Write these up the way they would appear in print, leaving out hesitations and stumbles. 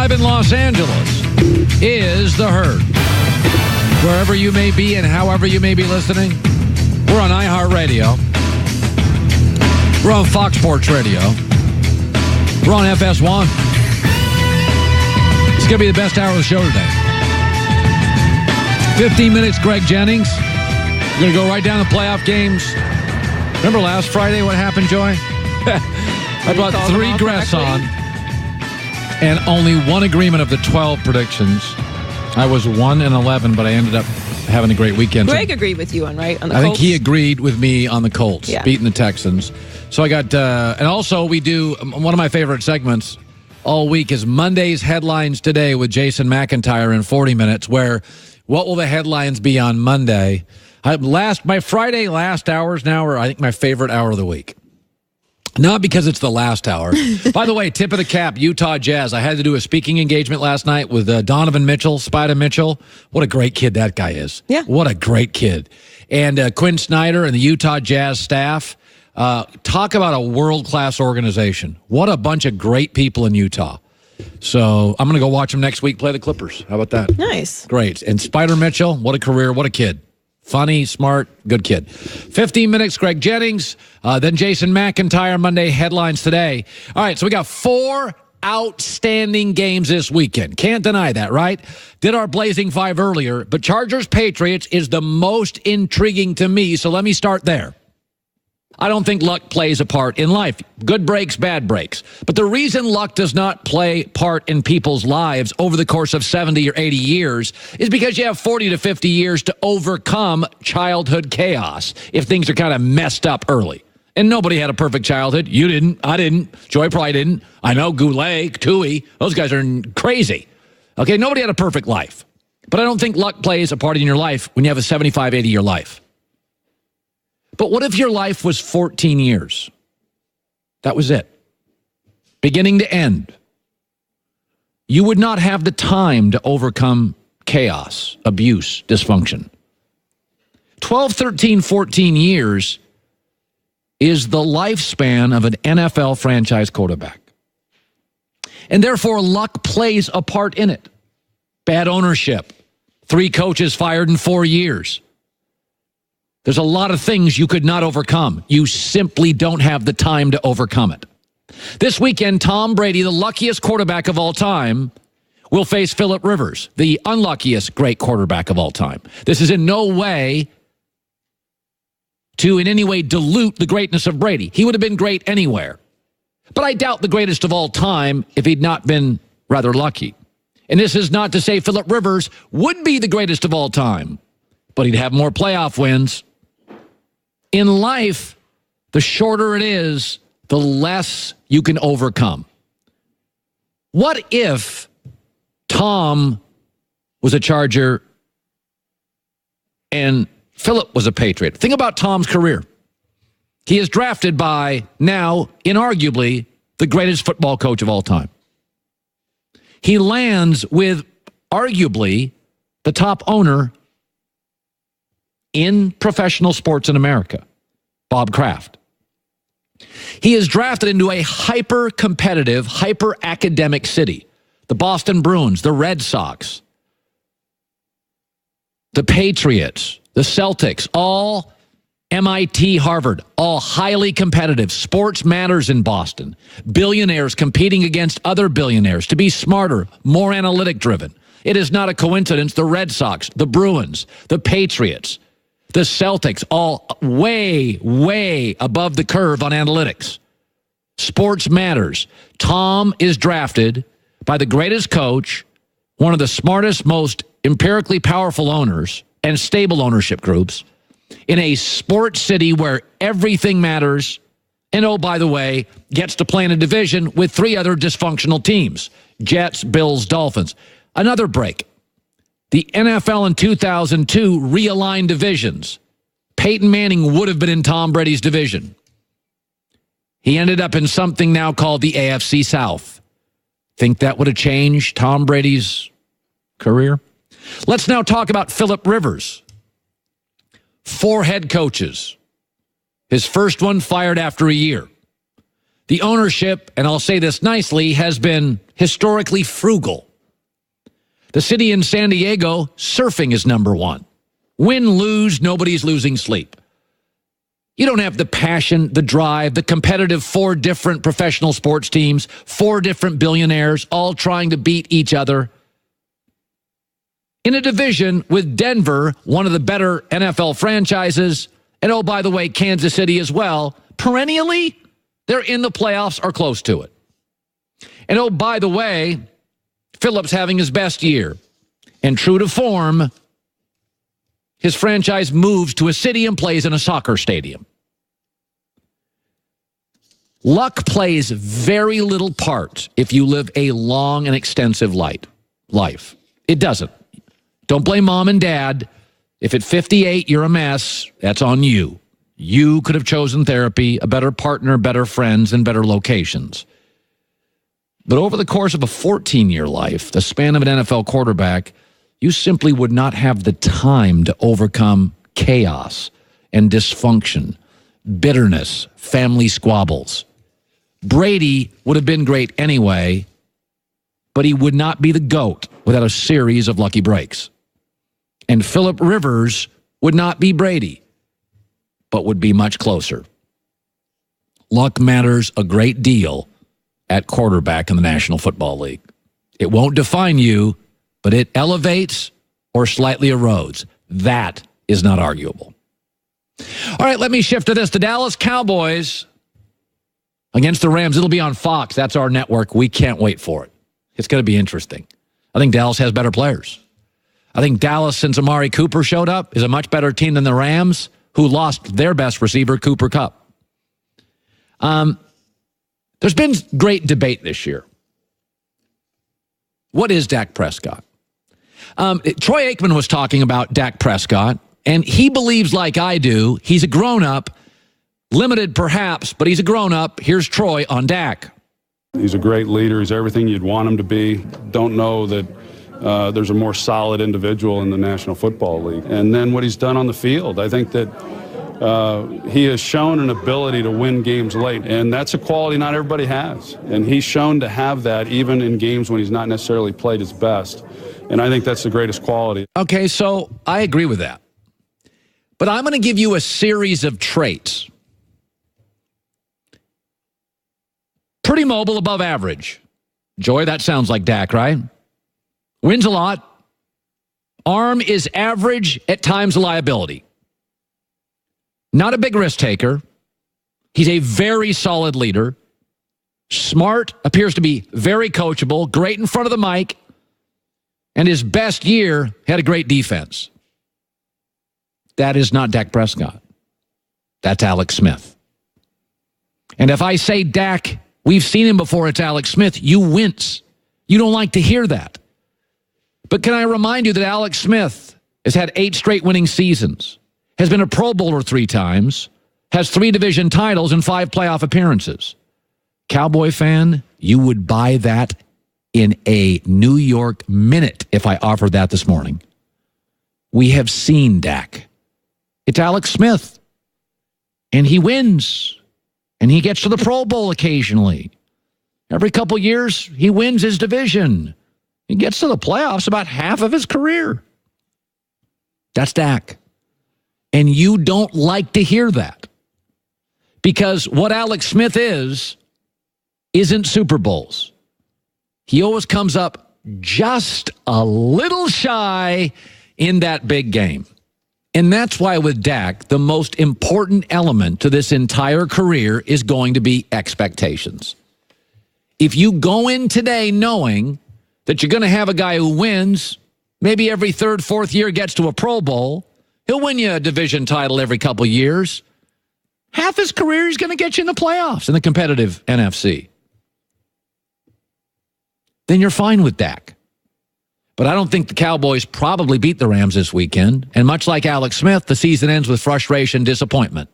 live in Los Angeles is The Herd. Wherever you may be and however you may be listening, we're on iHeartRadio. We're on Fox Sports Radio. We're on FS1. It's going to be the best hour of the show today. 15 minutes, Greg Jennings. We're going to go right down the playoff games. Remember last Friday what happened, Joy? I brought 3 guests on and only one agreement of the 12 predictions. I was 1-11, but I ended up having a great weekend. Greg agreed with you on the Colts. I think he agreed with me on the Colts, beating the Texans. So I got, and also we do, one of my favorite segments all week is Monday's Headlines Today with Jason McIntyre in 40 minutes, where what will the headlines be on Monday? My Friday last hours now are, I think, my favorite hour of the week. Not because it's the last hour. By the way, tip of the cap, Utah Jazz. I had to do a speaking engagement last night with Donovan Mitchell, Spider Mitchell. What a great kid that guy is. Yeah. What a great kid. And Quinn Snyder and the Utah Jazz staff. Talk about a world-class organization. What a bunch of great people in Utah. So I'm going to go watch them next week play the Clippers. How about that? Nice. Great. And Spider Mitchell, what a career, what a kid. Funny, smart, good kid. 15 minutes, Greg Jennings. Then Jason McIntyre, Monday Headlines Today. All right, so we got 4 outstanding games this weekend. Can't deny that, right? Did our Blazing 5 earlier, but Chargers-Patriots is the most intriguing to me, so let me start there. I don't think luck plays a part in life. Good breaks, bad breaks. But the reason luck does not play part in people's lives over the course of 70 or 80 years is because you have 40 to 50 years to overcome childhood chaos if things are kind of messed up early. And nobody had a perfect childhood. You didn't. I didn't. Joy probably didn't. I know Goulet, Tui. Those guys are crazy. Okay, nobody had a perfect life. But I don't think luck plays a part in your life when you have a 75, 80-year life. But what if your life was 14 years? That was it. Beginning to end. You would not have the time to overcome chaos, abuse, dysfunction. 12, 13, 14 years is the lifespan of an NFL franchise quarterback. And therefore, luck plays a part in it. Bad ownership. 3 coaches fired in 4 years. There's a lot of things you could not overcome. You simply don't have the time to overcome it. This weekend, Tom Brady, the luckiest quarterback of all time, will face Phillip Rivers, the unluckiest great quarterback of all time. This is in no way to in any way dilute the greatness of Brady. He would have been great anywhere. But I doubt the greatest of all time if he'd not been rather lucky. And this is not to say Phillip Rivers would be the greatest of all time, but he'd have more playoff wins. In life, the shorter it is, the less you can overcome. What if Tom was a Charger and Phillip was a Patriot? Think about Tom's career. He is drafted by now, inarguably, the greatest football coach of all time. He lands with arguably the top owner in professional sports in America, Bob Kraft. He is drafted into a hyper-competitive, hyper-academic city. The Boston Bruins, the Red Sox, the Patriots, the Celtics, all MIT, Harvard, all highly competitive. Sports matters in Boston. Billionaires competing against other billionaires to be smarter, more analytic-driven. It is not a coincidence the Red Sox, the Bruins, the Patriots, the Celtics, all way, way above the curve on analytics. Sports matters. Tom is drafted by the greatest coach, one of the smartest, most empirically powerful owners and stable ownership groups in a sports city where everything matters. And oh, by the way, gets to play in a division with 3 other dysfunctional teams, Jets, Bills, Dolphins. Another break. The NFL in 2002 realigned divisions. Peyton Manning would have been in Tom Brady's division. He ended up in something now called the AFC South. Think that would have changed Tom Brady's career? Let's now talk about Phillip Rivers. 4 head coaches. His first one fired after a year. The ownership, and I'll say this nicely, has been historically frugal. The city in San Diego, surfing is number one. Win, lose, nobody's losing sleep. You don't have the passion, the drive, the competitive 4 different professional sports teams, 4 different billionaires, all trying to beat each other. In a division with Denver, one of the better NFL franchises, and oh, by the way, Kansas City as well, perennially, they're in the playoffs or close to it. And oh, by the way, Phillips having his best year. And true to form, his franchise moves to a city and plays in a soccer stadium. Luck plays very little part if you live a long and extensive life. It doesn't. Don't blame mom and dad. If at 58 you're a mess, that's on you. You could have chosen therapy, a better partner, better friends, and better locations. But over the course of a 14-year life, the span of an NFL quarterback, you simply would not have the time to overcome chaos and dysfunction, bitterness, family squabbles. Brady would have been great anyway, but he would not be the GOAT without a series of lucky breaks. And Phillip Rivers would not be Brady, but would be much closer. Luck matters a great deal at quarterback in the National Football League. It won't define you, but it elevates or slightly erodes. That is not arguable. All right, let me shift to this. The Dallas Cowboys against the Rams. It'll be on Fox. That's our network. We can't wait for it. It's going to be interesting. I think Dallas has better players. I think Dallas, since Amari Cooper showed up, is a much better team than the Rams, who lost their best receiver, Cooper Kupp. There's been great debate this year. What is Dak Prescott? Troy Aikman was talking about Dak Prescott, and he believes, like I do, he's a grown-up, limited perhaps, but he's a grown-up. Here's Troy on Dak. He's a great leader. He's everything you'd want him to be. Don't know that there's a more solid individual in the National Football League. And then what he's done on the field, I think that he has shown an ability to win games late, and that's a quality not everybody has. And he's shown to have that even in games when he's not necessarily played his best. And I think that's the greatest quality. Okay, so I agree with that. But I'm going to give you a series of traits. Pretty mobile, above average. Joy, that sounds like Dak, right? Wins a lot. Arm is average, at times a liability. Not a big risk taker. He's a very solid leader. Smart, appears to be very coachable, great in front of the mic. And his best year had a great defense. That is not Dak Prescott. That's Alex Smith. And if I say Dak, we've seen him before, it's Alex Smith, you wince. You don't like to hear that. But can I remind you that Alex Smith has had 8 straight winning seasons, has been a Pro Bowler 3 times, has 3 division titles and 5 playoff appearances. Cowboy fan, you would buy that in a New York minute if I offered that this morning. We have seen Dak. It's Alex Smith. And he wins. And he gets to the Pro Bowl occasionally. Every couple years, he wins his division. He gets to the playoffs about half of his career. That's Dak. And you don't like to hear that. Because what Alex Smith isn't Super Bowls. He always comes up just a little shy in that big game. And that's why with Dak, the most important element to this entire career is going to be expectations. If you go in today knowing that you're going to have a guy who wins, maybe every 3rd, 4th year gets to a Pro Bowl, he'll win you a division title every couple years. Half his career he's going to get you in the playoffs in the competitive NFC. Then you're fine with Dak. But I don't think the Cowboys probably beat the Rams this weekend. And much like Alex Smith, the season ends with frustration, disappointment.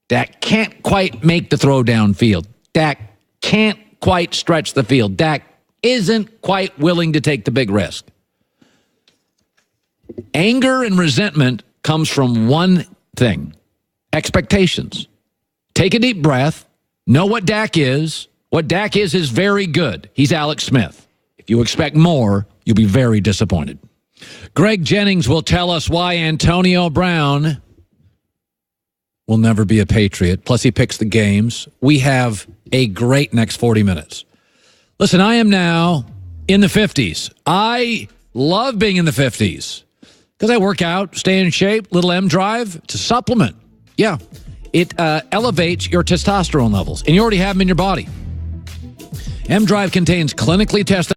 Dak can't quite make the throw downfield. Dak can't quite stretch the field. Dak isn't quite willing to take the big risk. Anger and resentment comes from one thing: expectations. Take a deep breath. Know what Dak is. What Dak is very good. He's Alex Smith. If you expect more, you'll be very disappointed. Greg Jennings will tell us why Antonio Brown will never be a Patriot. Plus, he picks the games. We have a great next 40 minutes. Listen, I am now in the 50s. I love being in the 50s because I work out, stay in shape, little M Drive. It's a supplement. Yeah, it elevates your testosterone levels, and you already have them in your body. M Drive contains clinically tested